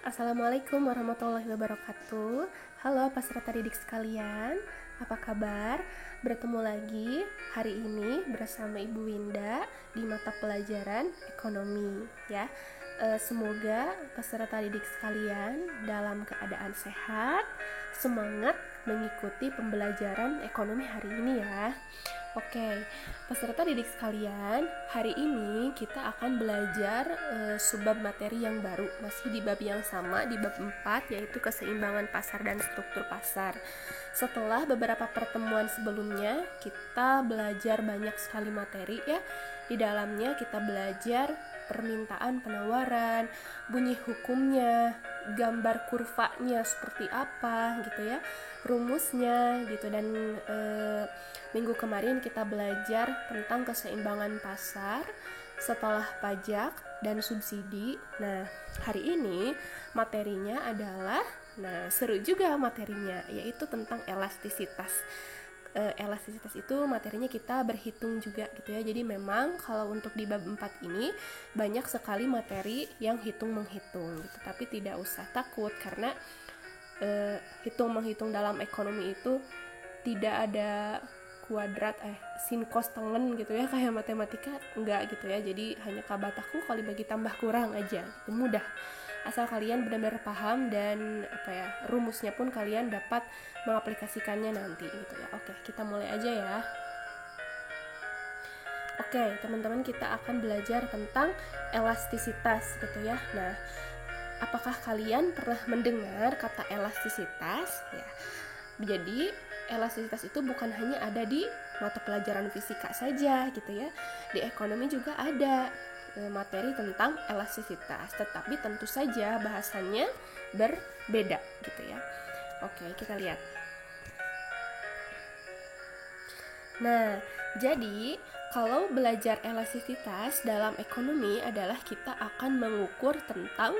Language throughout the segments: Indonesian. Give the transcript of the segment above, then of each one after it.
Assalamualaikum warahmatullahi wabarakatuh. Halo peserta didik sekalian, apa kabar? Bertemu lagi hari ini bersama Ibu Winda di mata pelajaran ekonomi ya. Semoga peserta didik sekalian dalam keadaan sehat, semangat mengikuti pembelajaran ekonomi hari ini ya. Oke, peserta didik sekalian, hari ini kita akan belajar subbab materi yang baru, masih di bab yang sama, di bab 4, yaitu keseimbangan pasar dan struktur pasar. Setelah beberapa pertemuan sebelumnya, kita belajar banyak sekali materi ya. Di dalamnya kita belajar permintaan penawaran, bunyi hukumnya, gambar kurvanya seperti apa gitu ya, rumusnya gitu, dan minggu kemarin kita belajar tentang keseimbangan pasar setelah pajak dan subsidi. Nah, hari ini materinya adalah, seru juga materinya, yaitu tentang elastisitas. Elastisitas itu materinya kita berhitung juga gitu ya. Jadi memang kalau untuk di bab 4 ini banyak sekali materi yang hitung-menghitung gitu. Tapi tidak usah takut karena hitung-menghitung dalam ekonomi itu tidak ada kuadrat sin cos tangen gitu ya, kayak matematika enggak gitu ya. Jadi hanya kabataku kali bagi tambah kurang aja gitu, mudah asal kalian benar-benar paham dan rumusnya pun kalian dapat mengaplikasikannya nanti gitu ya. Oke, kita mulai aja ya. Oke, teman-teman, kita akan belajar tentang elastisitas gitu ya. Nah, apakah kalian pernah mendengar kata elastisitas ya? Jadi elastisitas itu bukan hanya ada di mata pelajaran fisika saja gitu ya. Di ekonomi juga ada materi tentang elastisitas, tetapi tentu saja bahasannya berbeda gitu ya. Oke, kita lihat. Nah, jadi kalau belajar elastisitas dalam ekonomi adalah kita akan mengukur tentang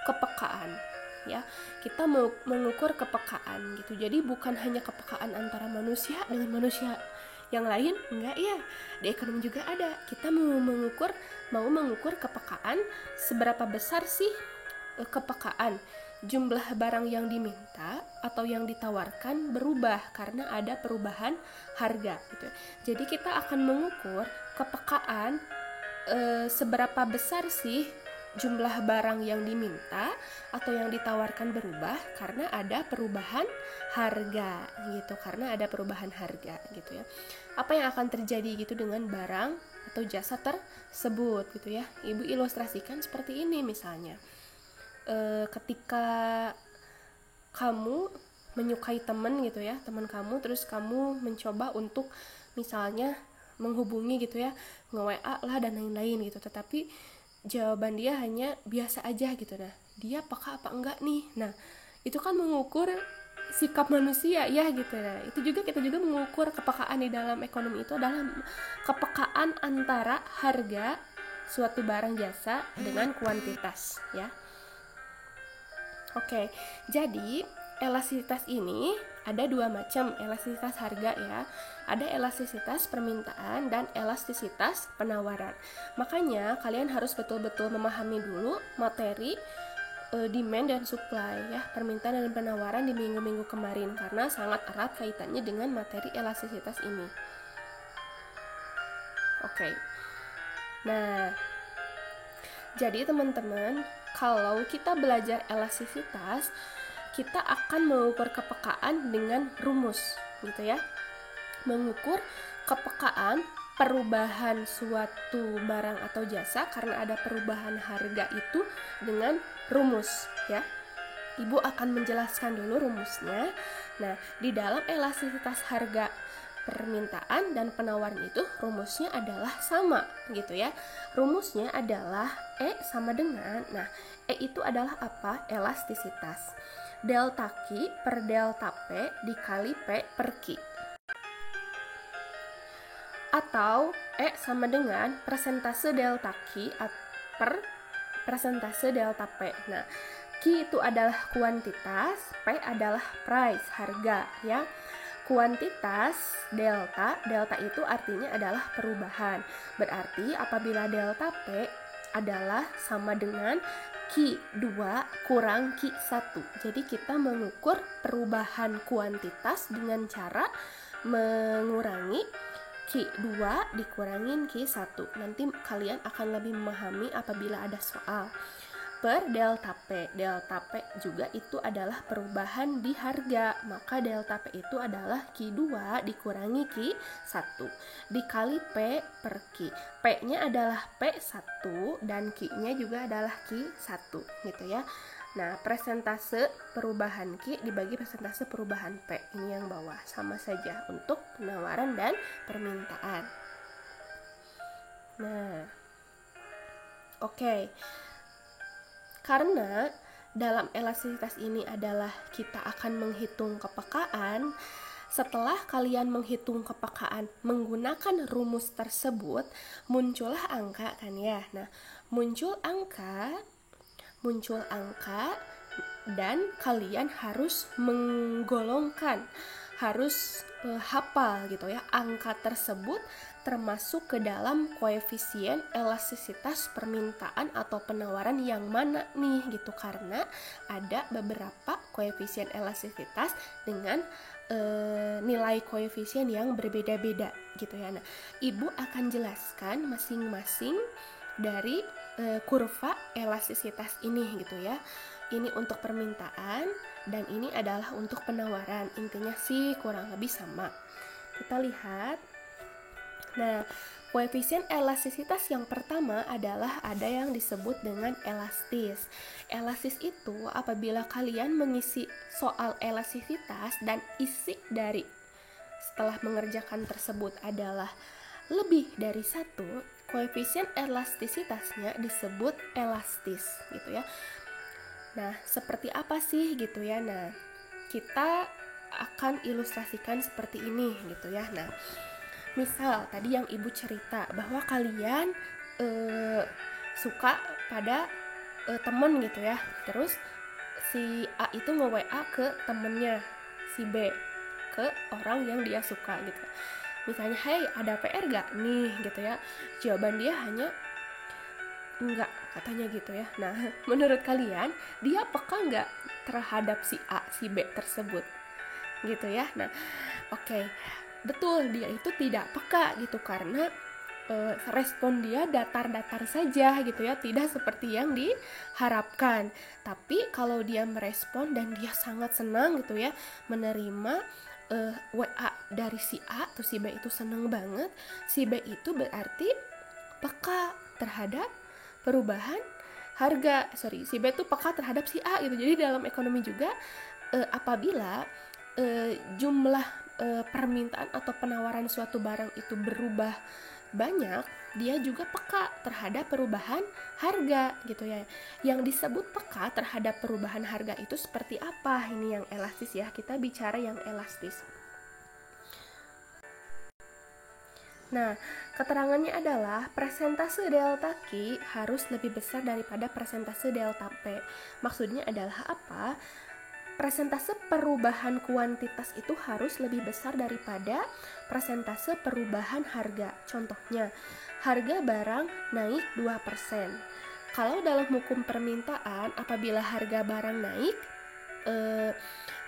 kepekaan ya. Kita mengukur kepekaan gitu. Jadi bukan hanya kepekaan antara manusia dengan manusia yang lain, enggak ya. Di ekonomi juga ada. Kita mau mengukur kepekaan, seberapa besar sih kepekaan, jumlah barang yang diminta atau yang ditawarkan berubah karena ada perubahan harga gitu. Jadi kita akan mengukur kepekaan seberapa besar sih jumlah barang yang diminta atau yang ditawarkan berubah karena ada perubahan harga gitu, karena ada perubahan harga gitu ya. Apa yang akan terjadi gitu dengan barang atau jasa tersebut gitu ya. Ibu ilustrasikan seperti ini misalnya. Ketika kamu menyukai teman gitu ya, teman kamu, terus kamu mencoba untuk misalnya menghubungi gitu ya, nge-WA lah dan lain-lain gitu, tetapi jawaban dia hanya biasa aja gitu. Nah, dia peka apa enggak nih? Nah, itu kan mengukur sikap manusia ya gitu. Nah, itu juga kita juga mengukur kepekaan di dalam ekonomi itu adalah kepekaan antara harga suatu barang jasa dengan kuantitas ya. Oke, jadi elastisitas ini ada dua macam elastisitas harga ya. Ada elastisitas permintaan dan elastisitas penawaran. Makanya kalian harus betul-betul memahami dulu materi demand dan supply ya, permintaan dan penawaran di minggu-minggu kemarin, karena sangat erat kaitannya dengan materi elastisitas ini. Oke. Nah, jadi teman-teman, kalau kita belajar elastisitas, kita akan mengukur kepekaan dengan rumus gitu ya. Mengukur kepekaan perubahan suatu barang atau jasa karena ada perubahan harga itu dengan rumus ya. Ibu akan menjelaskan dulu rumusnya. Nah, di dalam elastisitas harga permintaan dan penawaran itu rumusnya adalah sama gitu ya. Rumusnya adalah E sama dengan, nah E itu adalah apa? Elastisitas. Delta Q per delta P dikali P per Q. Atau E sama dengan persentase delta Q per persentase delta P. Nah, Q itu adalah kuantitas, P adalah price, harga ya. Kuantitas delta itu artinya adalah perubahan. Berarti apabila delta P adalah sama dengan Q Q2 kurang Q1. Jadi kita mengukur perubahan kuantitas dengan cara mengurangi Q2 dikurangin Q1. Nanti kalian akan lebih memahami apabila ada soal. Per delta P. Delta P juga itu adalah perubahan di harga. Maka delta P itu adalah Q2 dikurangi Q1 dikali P per Q. P-nya adalah P1 dan Q-nya juga adalah Q1 gitu ya. Nah, persentase perubahan Q dibagi persentase perubahan P. Ini yang bawah, sama saja untuk penawaran dan permintaan. Nah, oke. Karena dalam elastisitas ini adalah kita akan menghitung kepekaan. Setelah kalian menghitung kepekaan menggunakan rumus tersebut, muncullah angka kan ya. Nah, muncul angka dan kalian harus menggolongkan, harus hafal gitu ya, angka tersebut termasuk ke dalam koefisien elastisitas permintaan atau penawaran yang mana nih gitu, karena ada beberapa koefisien elastisitas dengan nilai koefisien yang berbeda-beda gitu ya. Nah, Ibu akan jelaskan masing-masing dari kurva elastisitas ini gitu ya. Ini untuk permintaan dan ini adalah untuk penawaran. Intinya sih kurang lebih sama. Kita lihat. Nah, koefisien elastisitas yang pertama adalah ada yang disebut dengan elastis. Elastis itu apabila kalian mengisi soal elastisitas dan isi dari setelah mengerjakan tersebut adalah lebih dari satu, koefisien elastisitasnya disebut elastis gitu ya. Nah, seperti apa sih gitu ya. Nah, kita akan ilustrasikan seperti ini gitu ya. Nah, misal tadi yang Ibu cerita bahwa kalian suka pada temen gitu ya. Terus si A itu nge-WA ke temennya si B, ke orang yang dia suka gitu. Misalnya, hey ada PR gak nih gitu ya. Jawaban dia hanya enggak katanya gitu ya. Nah, menurut kalian dia peka enggak terhadap si A, si B tersebut gitu ya. Nah, oke. Betul, dia itu tidak peka gitu karena respon dia datar-datar saja gitu ya, tidak seperti yang diharapkan. Tapi kalau dia merespon dan dia sangat senang gitu ya menerima WA dari si A, terus si B itu senang banget, si B itu berarti peka terhadap perubahan harga. Si B itu peka terhadap si A gitu. Jadi dalam ekonomi juga apabila jumlah permintaan atau penawaran suatu barang itu berubah banyak, dia juga peka terhadap perubahan harga gitu ya. Yang disebut peka terhadap perubahan harga itu seperti apa? Ini yang elastis ya, kita bicara yang elastis. Nah, keterangannya adalah persentase delta Q harus lebih besar daripada persentase delta P. Maksudnya adalah apa? Persentase perubahan kuantitas itu harus lebih besar daripada persentase perubahan harga. Contohnya, harga barang naik 2%. Kalau dalam hukum permintaan, apabila harga barang naik,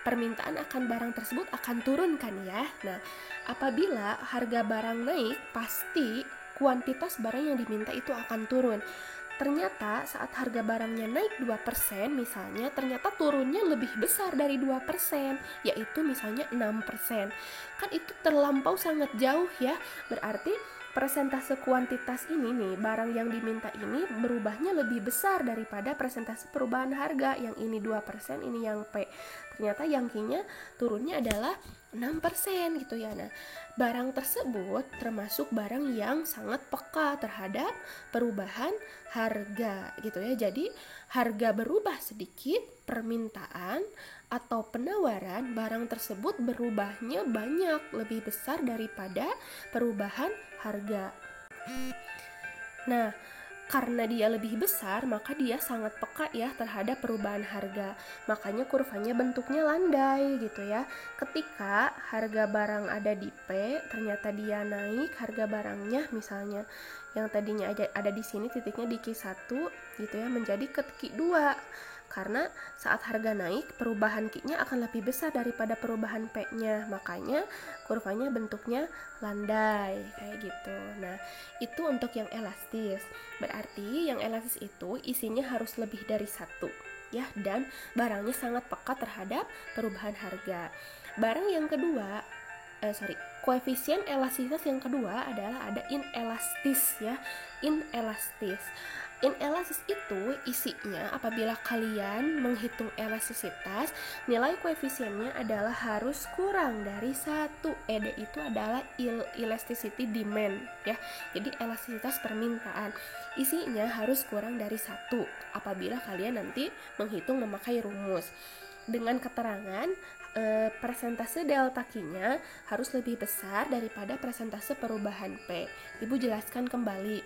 permintaan akan barang tersebut akan turun kan ya. Nah, apabila harga barang naik, pasti kuantitas barang yang diminta itu akan turun. Ternyata saat harga barangnya naik 2% misalnya, ternyata turunnya lebih besar dari 2%, yaitu misalnya 6%. Kan itu terlampau sangat jauh ya. Berarti persentase kuantitas ini nih, barang yang diminta ini berubahnya lebih besar daripada persentase perubahan harga. Yang ini 2%, ini yang P. Ternyata yang Q-nya turunnya adalah 6% gitu ya. Nah, barang tersebut termasuk barang yang sangat peka terhadap perubahan harga gitu ya. Jadi harga berubah sedikit, permintaan atau penawaran barang tersebut berubahnya banyak, lebih besar daripada perubahan harga. Nah, karena dia lebih besar, maka dia sangat peka ya terhadap perubahan harga. Makanya kurvanya bentuknya landai gitu ya. Ketika harga barang ada di P, ternyata dia naik harga barangnya, misalnya yang tadinya ada di sini titiknya di Q1 gitu ya, menjadi ke Q2. Karena saat harga naik, perubahan Q-nya akan lebih besar daripada perubahan P-nya. Makanya kurvanya bentuknya landai kayak gitu. Nah, itu untuk yang elastis. Berarti yang elastis itu isinya harus lebih dari satu ya, dan barangnya sangat peka terhadap perubahan harga. Barang yang kedua, koefisien elastisitas yang kedua adalah ada inelastis ya. Inelastis itu isinya apabila kalian menghitung elastisitas, nilai koefisiennya adalah harus kurang dari 1. ED itu adalah elasticity demand ya. Jadi elastisitas permintaan. Isinya harus kurang dari 1 apabila kalian nanti menghitung memakai rumus. Dengan keterangan persentase delta Q-nya harus lebih besar daripada persentase perubahan P. Ibu jelaskan kembali.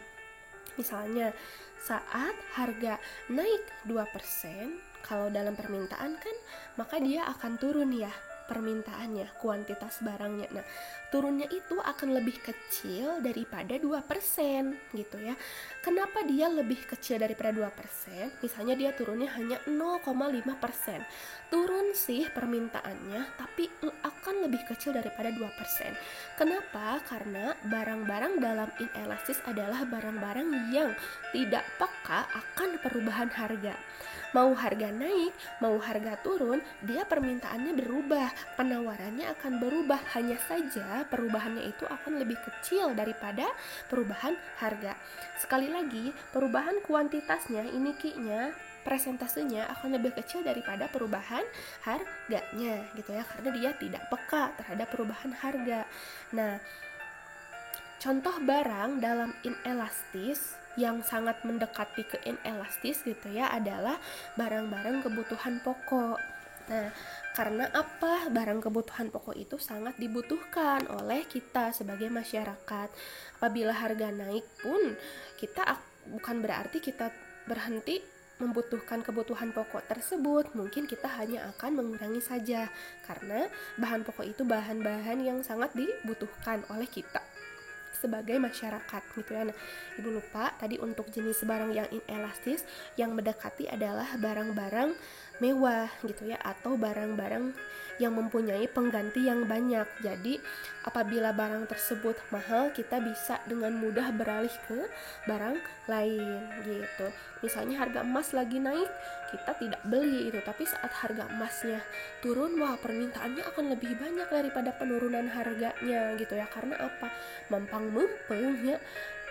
Misalnya saat harga naik 2%, kalau dalam permintaan kan maka dia akan turun ya permintaannya, kuantitas barangnya. Nah, turunnya itu akan lebih kecil daripada 2% gitu ya. Kenapa dia lebih kecil daripada 2%? Misalnya dia turunnya hanya 0,5%. Turun sih permintaannya, tapi akan lebih kecil daripada 2%. Kenapa? Karena barang-barang dalam inelastis adalah barang-barang yang tidak peka akan perubahan harga. Mau harga naik, mau harga turun, dia permintaannya berubah, penawarannya akan berubah. Hanya saja perubahannya itu akan lebih kecil daripada perubahan harga. Sekali lagi, perubahan kuantitasnya, ini Q-nya, presentasenya akan lebih kecil daripada perubahan harganya gitu ya, karena dia tidak peka terhadap perubahan harga. Nah, contoh barang dalam inelastis yang sangat mendekati ke inelastis gitu ya adalah barang-barang kebutuhan pokok. Nah, karena apa? Barang kebutuhan pokok itu sangat dibutuhkan oleh kita sebagai masyarakat. Apabila harga naik pun, kita bukan berarti kita berhenti membutuhkan kebutuhan pokok tersebut. Mungkin kita hanya akan mengurangi saja, karena bahan pokok itu bahan-bahan yang sangat dibutuhkan oleh kita sebagai masyarakat gitu ya. Nah, Ibu lupa tadi untuk jenis barang yang inelastis yang mendekati adalah barang-barang mewah gitu ya, atau barang-barang yang mempunyai pengganti yang banyak. Jadi apabila barang tersebut mahal, kita bisa dengan mudah beralih ke barang lain gitu. Misalnya harga emas lagi naik, kita tidak beli itu, tapi saat harga emasnya turun, wah permintaannya akan lebih banyak daripada penurunan harganya gitu ya. Karena apa? Mumpung ya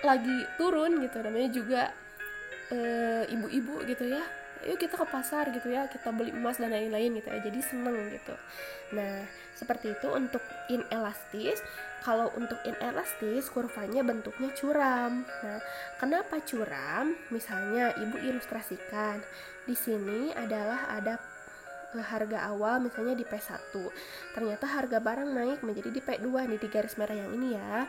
lagi turun gitu, namanya juga ibu-ibu gitu ya, yuk kita ke pasar gitu ya, kita beli emas dan lain-lain gitu ya, jadi seneng gitu. Nah, seperti itu untuk inelastis. Kalau untuk inelastis, kurvanya bentuknya curam. Nah, kenapa curam? Misalnya ibu ilustrasikan di sini adalah ada harga awal misalnya di P1, ternyata harga barang naik menjadi di P2 nih, di garis merah yang ini ya.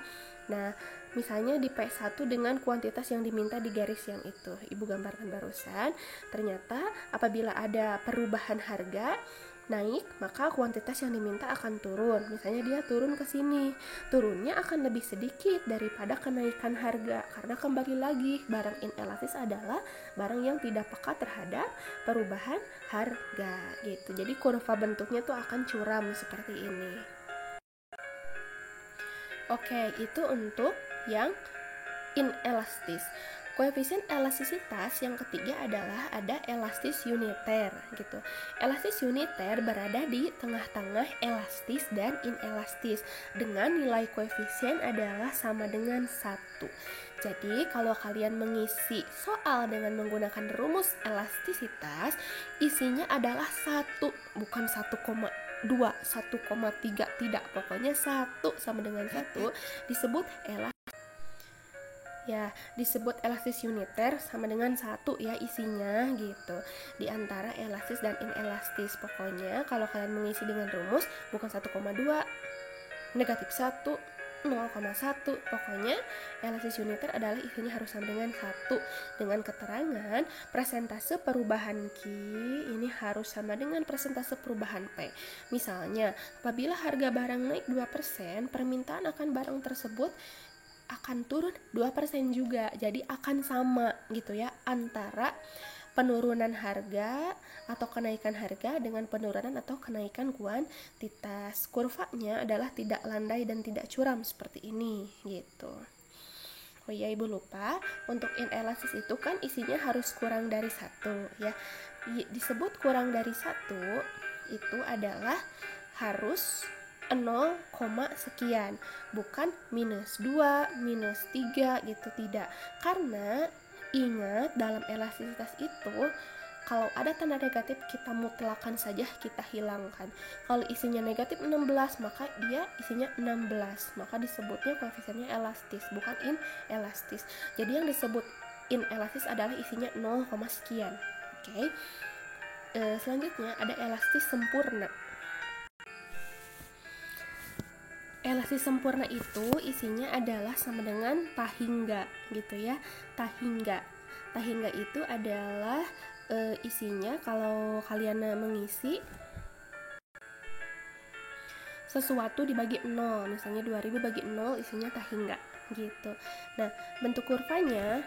Nah, misalnya di P1 dengan kuantitas yang diminta di garis yang itu ibu gambarkan barusan, ternyata apabila ada perubahan harga naik, maka kuantitas yang diminta akan turun. Misalnya dia turun ke sini, turunnya akan lebih sedikit daripada kenaikan harga, karena kembali lagi barang inelastis adalah barang yang tidak peka terhadap perubahan harga gitu. Jadi kurva bentuknya tuh akan curam seperti ini. Oke, itu untuk yang inelastis. Koefisien elastisitas yang ketiga adalah ada elastis uniter gitu. Elastis uniter berada di tengah-tengah elastis dan inelastis dengan nilai koefisien adalah sama dengan 1. Jadi kalau kalian mengisi soal dengan menggunakan rumus elastisitas, isinya adalah 1, bukan 1,2, 1,3, tidak, pokoknya 1 sama dengan 1 disebut disebut elastis uniter, sama dengan 1 ya isinya gitu, di antara elastis dan inelastis. Pokoknya kalau kalian mengisi dengan rumus bukan 1,2, negatif 1, 0,1. Pokoknya elastis uniter adalah isinya harus sama dengan 1, dengan keterangan persentase perubahan Q ini harus sama dengan persentase perubahan P. Misalnya, apabila harga barang naik 2%, permintaan akan barang tersebut akan turun 2% juga. Jadi akan sama gitu ya antara penurunan harga atau kenaikan harga dengan penurunan atau kenaikan kuantitas. Kurvanya adalah tidak landai dan tidak curam seperti ini gitu. Oh iya, Ibu lupa, untuk inelastis itu kan isinya harus kurang dari 1 ya. Disebut kurang dari 1 itu adalah harus 0, sekian, bukan minus 2, minus 3 gitu, tidak. Karena ingat, dalam elastisitas itu kalau ada tanda negatif kita mutlakan saja, kita hilangkan. Kalau isinya negatif 16, maka dia isinya 16, maka disebutnya koefisiennya elastis, bukan inelastis. Jadi yang disebut inelastis adalah isinya 0, sekian. Oke. Selanjutnya ada elastis sempurna. Elastis sempurna itu isinya adalah sama dengan tahingga gitu ya. Tahingga itu adalah isinya kalau kalian mengisi sesuatu dibagi 0, misalnya 2000 bagi 0 isinya tahingga gitu. Nah, bentuk kurvanya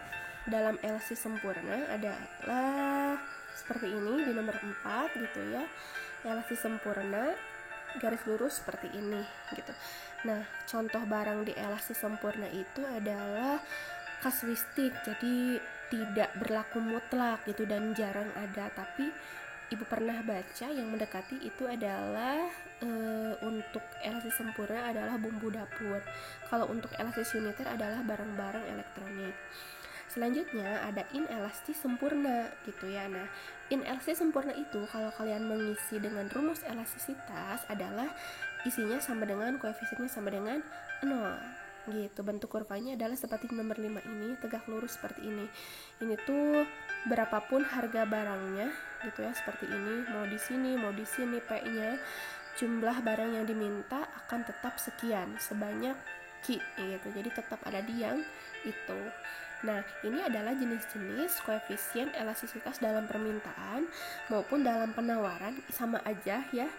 dalam elastis sempurna adalah seperti ini di nomor 4 gitu ya. Elastis sempurna garis lurus seperti ini gitu. Nah, contoh barang di elastis sempurna itu adalah kasuistik, jadi tidak berlaku mutlak gitu dan jarang ada, tapi Ibu pernah baca yang mendekati itu adalah untuk elastis sempurna adalah bumbu dapur. Kalau untuk elastis uniter adalah barang-barang elektronik. Selanjutnya ada inelastis sempurna gitu ya. Nah, inelastis sempurna itu kalau kalian mengisi dengan rumus elastisitas adalah isinya sama dengan koefisiennya sama dengan 0 gitu. Bentuk kurvanya adalah seperti nomor 5 ini, tegak lurus seperti ini. Ini tuh berapapun harga barangnya gitu ya, seperti ini, mau di sini P-nya, jumlah barang yang diminta akan tetap sekian sebanyak Q gitu. Jadi tetap ada di yang itu. Nah, ini adalah jenis-jenis koefisien elastisitas dalam permintaan maupun dalam penawaran, sama aja ya.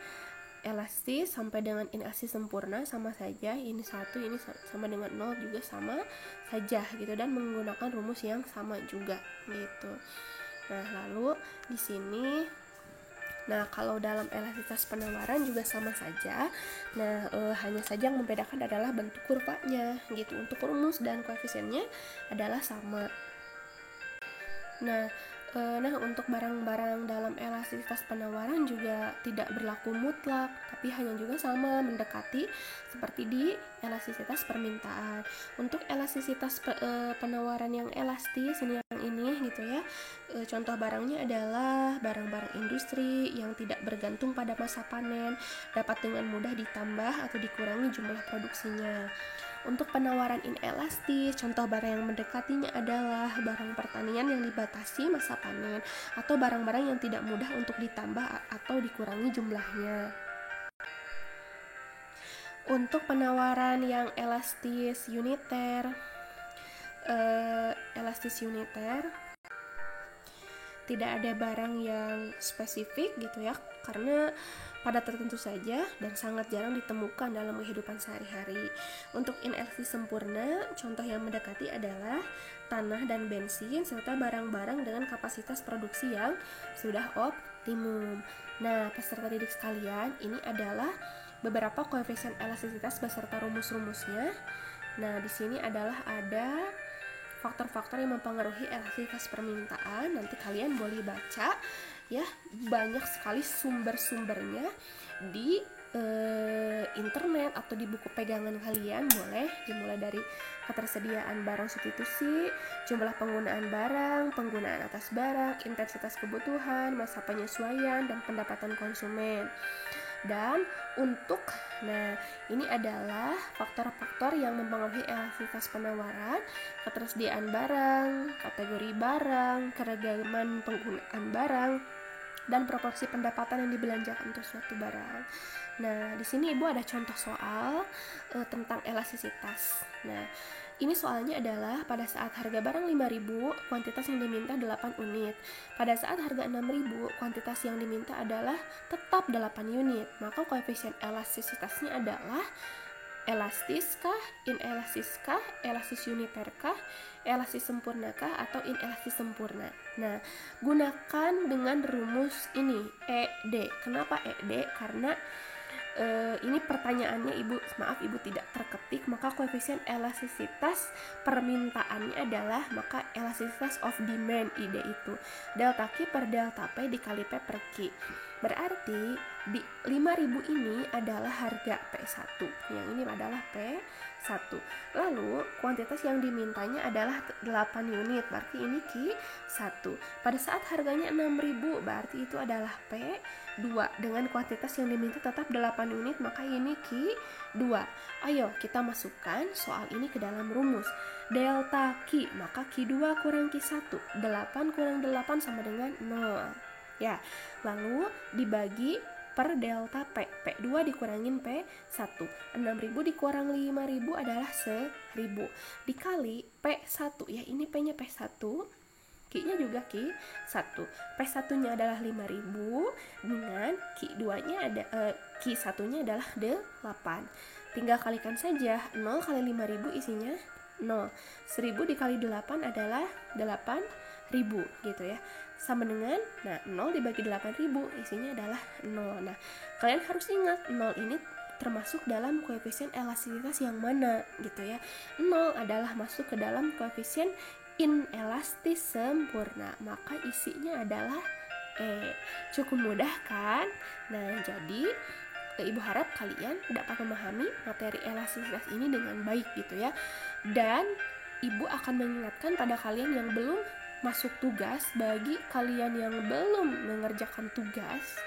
Elastis sampai dengan inelastis sempurna sama saja, ini 1, ini sama dengan 0 juga sama saja gitu, dan menggunakan rumus yang sama juga gitu. Nah, lalu di sini, nah kalau dalam elastisitas penawaran juga sama saja. Nah, hanya saja yang membedakan adalah bentuk kurvanya gitu. Untuk rumus dan koefisiennya adalah sama. Nah, untuk barang-barang dalam elastisitas penawaran juga tidak berlaku mutlak, tapi hanya juga sama mendekati seperti di elastisitas permintaan. Untuk elastisitas penawaran yang elastis ini gitu ya, contoh barangnya adalah barang-barang industri yang tidak bergantung pada masa panen, dapat dengan mudah ditambah atau dikurangi jumlah produksinya. Untuk penawaran inelastis, contoh barang yang mendekatinya adalah barang pertanian yang dibatasi masa panen atau barang-barang yang tidak mudah untuk ditambah atau dikurangi jumlahnya. Untuk penawaran yang elastis uniter, tidak ada barang yang spesifik gitu ya, karena pada tertentu saja dan sangat jarang ditemukan dalam kehidupan sehari-hari. Untuk inelastis sempurna, contoh yang mendekati adalah tanah dan bensin serta barang-barang dengan kapasitas produksi yang sudah optimum. Nah, peserta didik sekalian, ini adalah beberapa koefisien elastisitas beserta rumus-rumusnya. Nah, di sini adalah ada faktor-faktor yang mempengaruhi elastisitas permintaan. Nanti kalian boleh baca ya, banyak sekali sumber-sumbernya di internet atau di buku pegangan kalian. Boleh dimulai dari ketersediaan barang substitusi, jumlah penggunaan barang, penggunaan atas barang, intensitas kebutuhan, masa penyesuaian, dan pendapatan konsumen. Dan ini adalah faktor-faktor yang mempengaruhi elastisitas penawaran: ketersediaan barang, kategori barang, keragaman penggunaan barang, dan proporsi pendapatan yang dibelanjakan untuk suatu barang. Nah, di sini Ibu ada contoh soal tentang elastisitas. Nah, ini soalnya adalah pada saat harga barang 5.000, kuantitas yang diminta 8 unit. Pada saat harga 6.000, kuantitas yang diminta adalah tetap 8 unit. Maka koefisien elastisitasnya adalah elastiskah, inelastiskah, elastis uniterkah, elastis sempurnakah, atau inelastis sempurna. Nah, gunakan dengan rumus ini, ED. Kenapa ED? Karena ini pertanyaannya Ibu tidak terketik, maka koefisien elastisitas permintaannya adalah maka elastisitas of demand, ID itu delta Q per delta P dikali P per Q. Berarti di 5.000 ini adalah harga P1, yang ini adalah P1. Lalu kuantitas yang dimintanya adalah 8 unit, berarti ini Q1. Pada saat harganya 6.000, berarti itu adalah P2 dengan kuantitas yang diminta tetap 8 unit, maka ini Q2. Ayo kita masukkan soal ini ke dalam rumus. Delta Q, maka Q2 kurang Q1, 8 kurang 8 sama dengan 0. Ya, lalu dibagi per delta P, P2 dikurangin P1, 6.000 dikurang 5.000 adalah 1.000, dikali P1, ya ini P-nya P1, Q-nya juga Q1, P1-nya adalah 5.000 dengan Q2-nya Q1-nya adalah 8. Tinggal kalikan saja, 0 kali 5.000 isinya 0, 1.000 dikali 8 adalah 8.000 gitu ya, sama dengan 0 dibagi 8.000 isinya adalah 0. Nah, kalian harus ingat 0 ini termasuk dalam koefisien elastisitas yang mana gitu ya. 0 adalah masuk ke dalam koefisien inelastis sempurna, maka isinya adalah E. Cukup mudah kan? Nah, jadi Ibu harap kalian dapat memahami materi elastisitas ini dengan baik gitu ya. Dan Ibu akan mengingatkan pada kalian yang belum masuk tugas, bagi kalian yang belum mengerjakan tugas,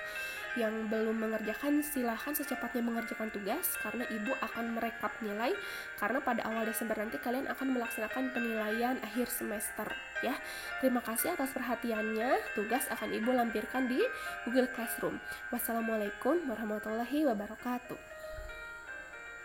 yang belum mengerjakan, silahkan secepatnya mengerjakan tugas, karena Ibu akan merekap nilai, karena pada awal Desember nanti kalian akan melaksanakan penilaian akhir semester ya. Terima kasih atas perhatiannya. Tugas akan Ibu lampirkan di Google Classroom. Wassalamualaikum warahmatullahi wabarakatuh.